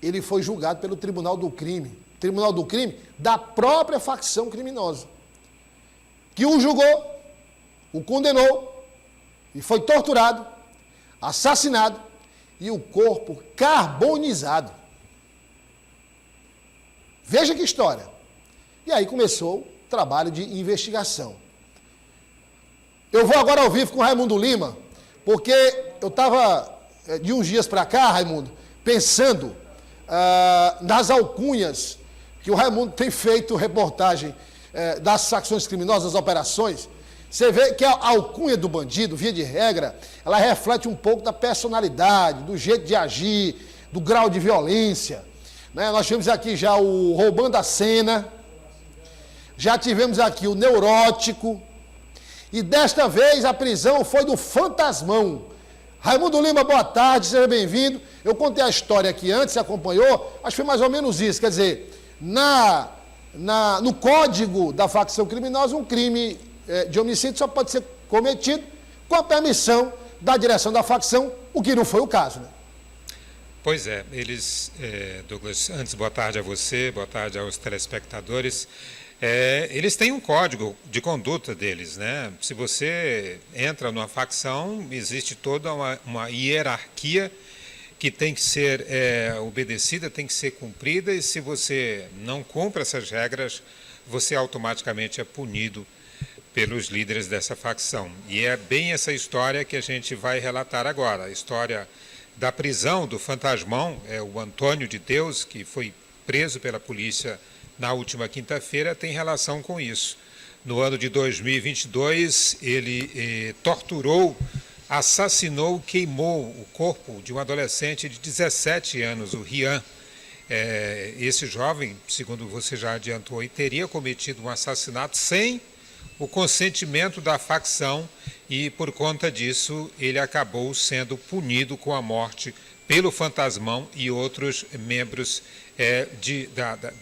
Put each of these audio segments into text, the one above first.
ele foi julgado pelo Tribunal do Crime. Tribunal do Crime da própria facção criminosa, que o julgou, o condenou, e foi torturado, assassinado, e o corpo carbonizado. Veja que história. E aí começou o trabalho de investigação. Eu vou agora ao vivo com o Raimundo Lima, porque eu estava, de uns dias para cá, Raimundo, pensando nas alcunhas que o Raimundo tem feito reportagem das facções criminosas, das operações. Você vê que a alcunha do bandido, via de regra, ela reflete um pouco da personalidade, do jeito de agir, do grau de violência. Né? Nós tivemos aqui já o roubando a cena, já tivemos aqui o neurótico, e desta vez a prisão foi do fantasmão. Raimundo Lima, boa tarde, seja bem-vindo. Eu contei a história aqui antes, você acompanhou, acho que foi mais ou menos isso, quer dizer, no código da facção criminosa, um crime de homicídio só pode ser cometido com a permissão da direção da facção, o que não foi o caso, né? Pois é, eles, Douglas, antes, boa tarde a você, boa tarde aos telespectadores. Eles têm um código de conduta deles, né? Se você entra numa facção, existe toda uma hierarquia que tem que ser obedecida, tem que ser cumprida, e se você não cumpre essas regras, você automaticamente é punido pelos líderes dessa facção. E é bem essa história que a gente vai relatar agora, a história da prisão do fantasmão, o Antônio de Deus, que foi preso pela polícia na última quinta-feira, tem relação com isso. No ano de 2022, ele torturou, assassinou, queimou o corpo de um adolescente de 17 anos, o Rian. Esse jovem, segundo você já adiantou, teria cometido um assassinato sem o consentimento da facção, e por conta disso ele acabou sendo punido com a morte pelo fantasmão e outros membros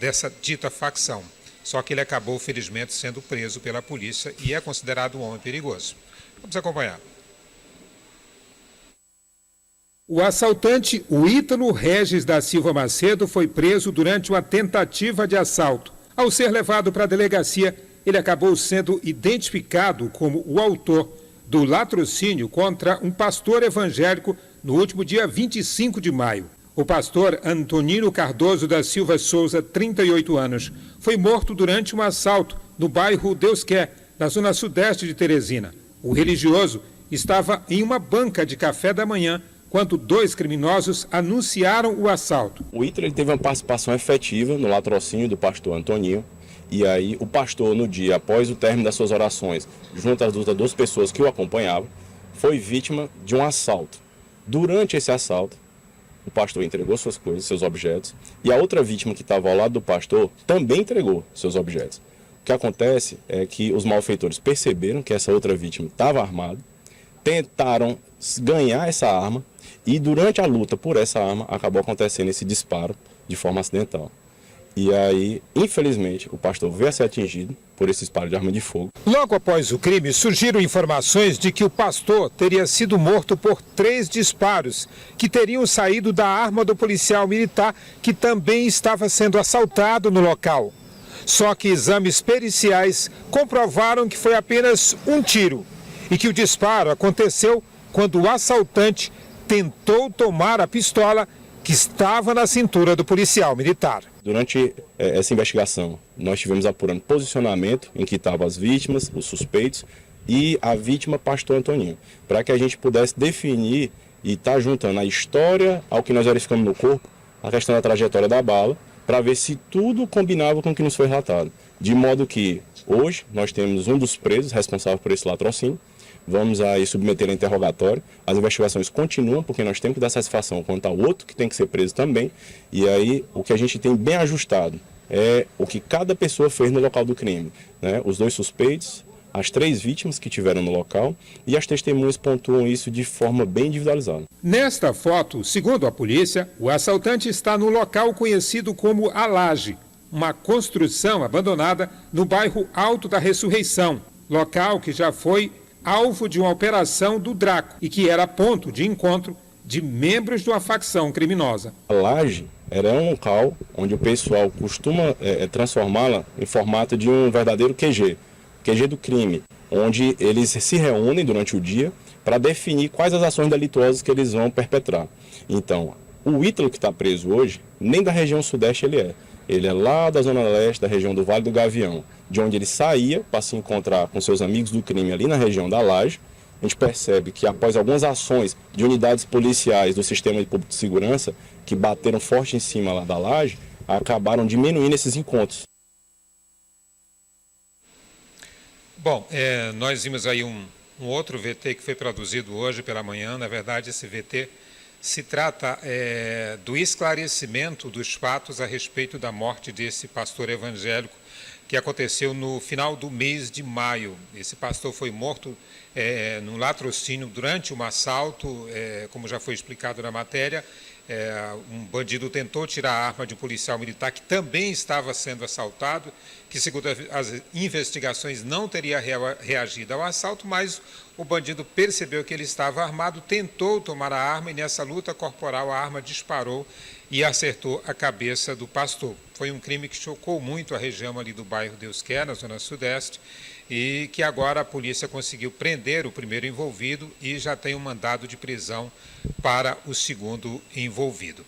dessa dita facção. Só que ele acabou, felizmente, sendo preso pela polícia e é considerado um homem perigoso. Vamos acompanhar. O assaltante, o Ítalo Regis da Silva Macedo, foi preso durante uma tentativa de assalto. Ao ser levado para a delegacia, ele acabou sendo identificado como o autor do latrocínio contra um pastor evangélico no último dia 25 de maio. O pastor Antonino Cardoso da Silva Souza, 38 anos, foi morto durante um assalto no bairro Deus Quer, na zona sudeste de Teresina. O religioso estava em uma banca de café da manhã quando dois criminosos anunciaram o assalto. O Ítalo teve uma participação efetiva no latrocínio do pastor Antoninho. E aí o pastor, no dia após o término das suas orações, junto às outras duas pessoas que o acompanhavam, foi vítima de um assalto. Durante esse assalto, o pastor entregou suas coisas, seus objetos, e a outra vítima que estava ao lado do pastor também entregou seus objetos. O que acontece é que os malfeitores perceberam que essa outra vítima estava armada, tentaram ganhar essa arma, e durante a luta por essa arma acabou acontecendo esse disparo de forma acidental. E aí, infelizmente, o pastor veio a ser atingido por esse disparo de arma de fogo. Logo após o crime, surgiram informações de que o pastor teria sido morto por 3 disparos, que teriam saído da arma do policial militar, que também estava sendo assaltado no local. Só que exames periciais comprovaram que foi apenas um tiro e que o disparo aconteceu quando o assaltante tentou tomar a pistola que estava na cintura do policial militar. Durante essa investigação, nós tivemos apurando posicionamento em que estavam as vítimas, os suspeitos e a vítima, pastor Antoninho, para que a gente pudesse definir e estar juntando a história ao que nós verificamos no corpo, a questão da trajetória da bala, para ver se tudo combinava com o que nos foi relatado. De modo que, hoje, nós temos um dos presos responsável por esse latrocínio. Vamos aí submeter a interrogatório. As investigações continuam, porque nós temos que dar satisfação quanto ao outro, que tem que ser preso também. E aí, o que a gente tem bem ajustado é o que cada pessoa fez no local do crime, né? Os 2 suspeitos, as 3 vítimas que tiveram no local, e as testemunhas pontuam isso de forma bem individualizada. Nesta foto, segundo a polícia, o assaltante está no local conhecido como A Laje, uma construção abandonada no bairro Alto da Ressurreição, local que já foi alvo de uma operação do Draco e que era ponto de encontro de membros de uma facção criminosa. A laje era um local onde o pessoal costuma transformá-la em formato de um verdadeiro QG do crime, onde eles se reúnem durante o dia para definir quais as ações delituosas que eles vão perpetrar. Então, o Ítalo que está preso hoje, nem da região sudeste ele é. Ele é lá da zona leste, da região do Vale do Gavião, de onde ele saía para se encontrar com seus amigos do crime ali na região da Laje. A gente percebe que após algumas ações de unidades policiais do sistema de público de segurança, que bateram forte em cima lá da Laje, acabaram diminuindo esses encontros. Bom, nós vimos aí um outro VT que foi produzido hoje pela manhã. Na verdade, esse VT se trata do esclarecimento dos fatos a respeito da morte desse pastor evangélico que aconteceu no final do mês de maio. Esse pastor foi morto no latrocínio durante um assalto, como já foi explicado na matéria. Um bandido tentou tirar a arma de um policial militar que também estava sendo assaltado, que, segundo as investigações, não teria reagido ao assalto, mas o bandido percebeu que ele estava armado, tentou tomar a arma e, nessa luta corporal, a arma disparou e acertou a cabeça do pastor. Foi um crime que chocou muito a região ali do bairro Deus Quer, na zona sudeste, e que agora a polícia conseguiu prender o primeiro envolvido e já tem um mandado de prisão para o segundo envolvido.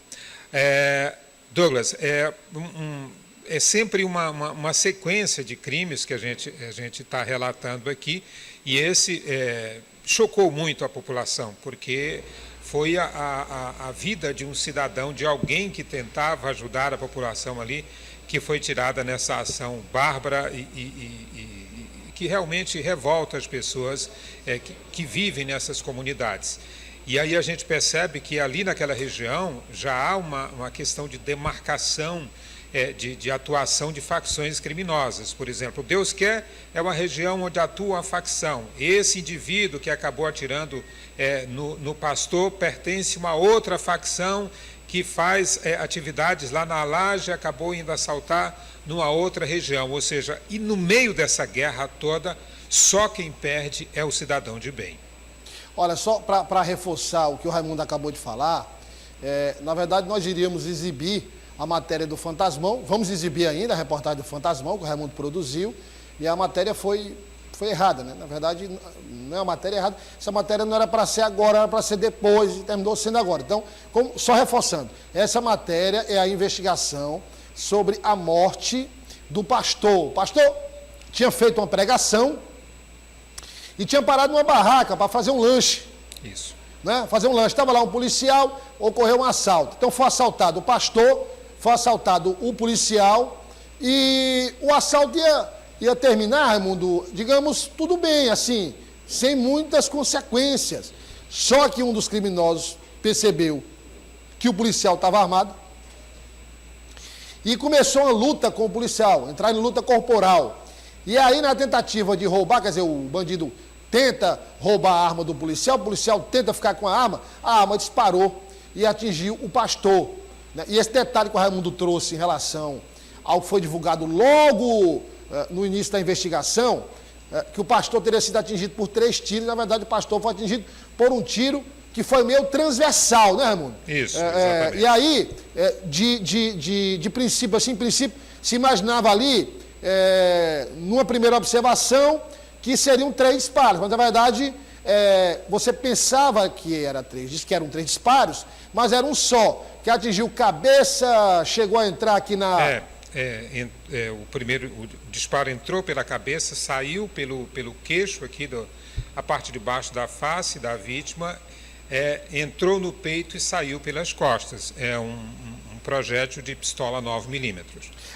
Douglas, é sempre uma sequência de crimes que a gente está relatando aqui, e esse chocou muito a população, porque foi a vida de um cidadão, de alguém que tentava ajudar a população ali, que foi tirada nessa ação bárbara e que realmente revolta as pessoas que vivem nessas comunidades. E aí a gente percebe que ali naquela região já há uma questão de demarcação, de atuação de facções criminosas. Por exemplo, Deus Quer é uma região onde atua uma facção. Esse indivíduo que acabou atirando no pastor pertence a uma outra facção que faz atividades lá na Laje, acabou indo assaltar numa outra região. Ou seja, e no meio dessa guerra toda, só quem perde é o cidadão de bem. Olha, só para reforçar o que o Raimundo acabou de falar, na verdade nós iríamos exibir a matéria do Fantasmão, vamos exibir ainda a reportagem do Fantasmão, que o Raimundo produziu, e a matéria foi errada, né? Na verdade, não é uma matéria errada, essa matéria não era para ser agora, era para ser depois, e terminou sendo agora. Então, só reforçando, essa matéria é a investigação sobre a morte do pastor. O pastor tinha feito uma pregação e tinha parado numa barraca para fazer um lanche. Isso. Né? Fazer um lanche. Estava lá um policial, ocorreu um assalto. Então foi assaltado o pastor, foi assaltado o policial e o assalto ia terminar, Raimundo, digamos, tudo bem, assim, sem muitas consequências. Só que um dos criminosos percebeu que o policial estava armado e começou uma luta com o policial, entrar em luta corporal. E aí, na tentativa de roubar, quer dizer, o bandido tenta roubar a arma do policial, o policial tenta ficar com a arma disparou e atingiu o pastor. Né? E esse detalhe que o Raimundo trouxe em relação ao que foi divulgado logo no início da investigação, que o pastor teria sido atingido por 3 tiros, na verdade o pastor foi atingido por um tiro que foi meio transversal, né, Raimundo? Isso, exatamente. E aí, de princípio, assim, se imaginava ali, numa primeira observação, que seriam 3 disparos, mas na verdade você pensava que era 3, disse que eram 3 disparos, mas era um só, que atingiu cabeça, chegou a entrar aqui na... o disparo entrou pela cabeça, saiu pelo queixo aqui, a parte de baixo da face da vítima, entrou no peito e saiu pelas costas. É um projétil de pistola 9mm.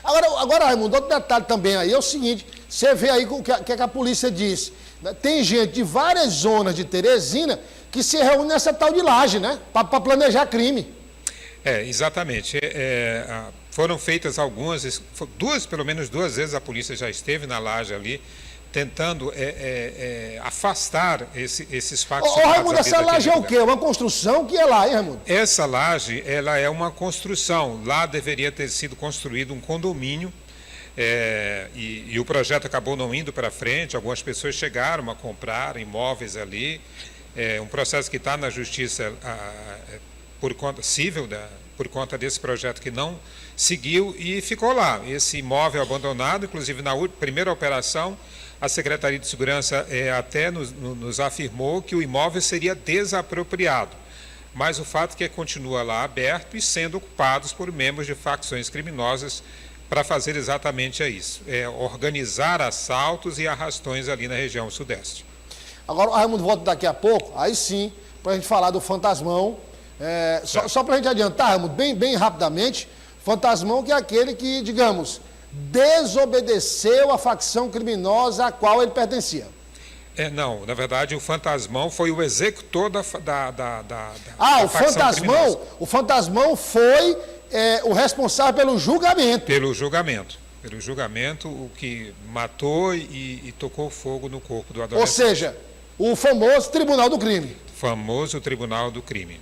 Agora, Raimundo, outro detalhe também aí é o seguinte, você vê aí o que a polícia disse, né? Tem gente de várias zonas de Teresina que se reúne nessa tal de laje, né? Para planejar crime. Exatamente. Foram feitas pelo menos duas vezes a polícia já esteve na laje ali, tentando afastar esses factos. Raimundo, essa laje é o quê? Uma construção que é lá, hein, Raimundo? Essa laje, ela é uma construção. Lá deveria ter sido construído um condomínio, e o projeto acabou não indo para frente. Algumas pessoas chegaram a comprar imóveis ali, um processo que está na justiça por conta civil, por conta desse projeto que não seguiu e ficou lá. Esse imóvel abandonado, inclusive na primeira operação, a Secretaria de Segurança até nos afirmou que o imóvel seria desapropriado. Mas o fato é que continua lá aberto e sendo ocupados por membros de facções criminosas para fazer exatamente isso, organizar assaltos e arrastões ali na região sudeste. Agora o Raimundo volta daqui a pouco, aí sim, para a gente falar do Fantasmão. Só para a gente adiantar, Raimundo, bem rapidamente, Fantasmão que é aquele que, digamos, desobedeceu a facção criminosa a qual ele pertencia. Não, na verdade o Fantasmão foi o executor da o Fantasmão foi o responsável pelo julgamento. Pelo julgamento, o que matou e tocou fogo no corpo do adolescente. Ou seja, o famoso Tribunal do Crime. Famoso Tribunal do Crime.